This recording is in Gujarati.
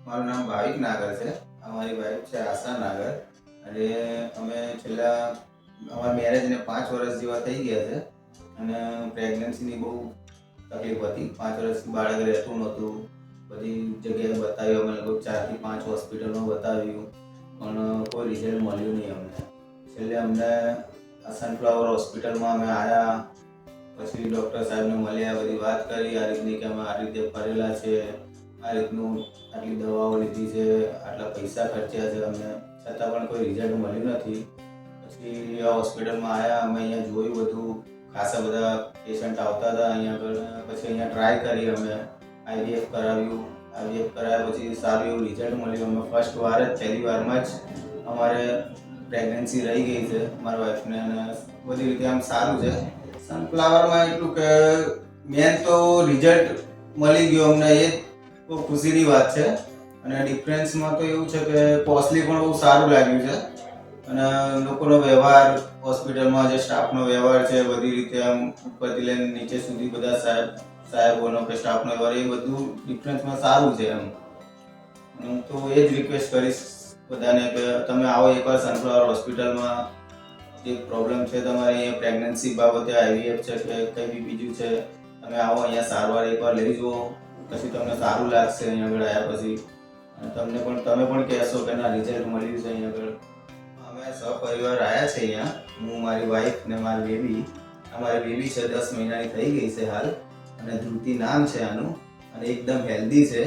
મારું નામ ભાવિક નાગર છે. અમારી વાઈફ છે આશા નાગર. અને અમે છેલ્લા અમારા મેરેજને 5 વર્ષ જેવા થઈ ગયા છે. અને પ્રેગ્નન્સીની બહુ તકલીફ હતી. 5 વર્ષથી બાળક રહેતું નહોતું. બધી જગ્યાએ બતાવ્યું, અમે લગભગ 4 થી 5 હોસ્પિટલમાં બતાવ્યું, પણ કોઈ રિઝલ્ટ મળ્યું નહીં અમને. છેલ્લે અમને સનફ્લાવર હોસ્પિટલમાં અમે આવ્યા. પછી ડૉક્ટર સાહેબને મળ્યા, બધી વાત કરી આ રીતની કે અમે આ રીતે ફરેલા છે, આ રીતનું આટલી દવાઓ લીધી છે, આટલા પૈસા ખર્ચ્યા છે અમને, છતાં પણ કોઈ રિઝલ્ટ મળ્યું નથી. પછી આ હોસ્પિટલમાં આવ્યા, અમે અહીંયા જોયું, બધું ખાસા બધા પેશન્ટ આવતા હતા અહીંયા આગળ. પછી અહીંયા ટ્રાય કરી, અમે આઈવીએફ કરાવ્યું. આઈવીએફ કરાવ્યા પછી સારું એવું રિઝલ્ટ મળ્યું. અમે ફર્સ્ટ વાર જ, પહેલી વારમાં જ અમારે પ્રેગ્નન્સી રહી ગઈ છે મારા વાઈફને, અને બધી રીતે આમ સારું છે. સનફ્લાવરમાં એટલું કે મેન તો રિઝલ્ટ મળી ગયું અમને, એ બહુ ખુશીની વાત છે. અને ડિફરન્સમાં તો એવું છે કે કોસ્ટલી પણ બહુ સારું લાગ્યું છે. અને લોકોનો વ્યવહાર, હોસ્પિટલમાં જે સ્ટાફનો વ્યવહાર છે, બધી રીતે આમ ઉપરથી લઈને નીચે સુધી બધા સાહેબોનો કે સ્ટાફનો વ્યવહાર, એ બધું ડિફરન્સમાં સારું છે એમ. હું તો એ જ રિક્વેસ્ટ કરીશ બધાને કે તમે આવો એકવાર સનફ્લાવર હોસ્પિટલમાં. જે પ્રોબ્લેમ છે તમારે અહીંયા પ્રેગ્નન્સી બાબતે, આઈવીએફ છે કે કંઈ બી બીજું છે, તમે આવો અહીંયા સારવાર એકવાર લઈ જુઓ, પછી તમને સારું લાગશે અહીંયા આગળ આવ્યા પછી. અને તમે પણ કહેશો કે ના, રિઝલ્ટ મળ્યું છે અહીંયા આગળ. અમે સહપરિવાર આવ્યા છે અહીંયા, હું, મારી વાઈફ ને મારી બેબી. અમારી બેબી છે 10 મહિનાની થઈ ગઈ છે હાલ, અને ધ્રુતિ નામ છે આનું, અને એકદમ હેલ્ધી છે.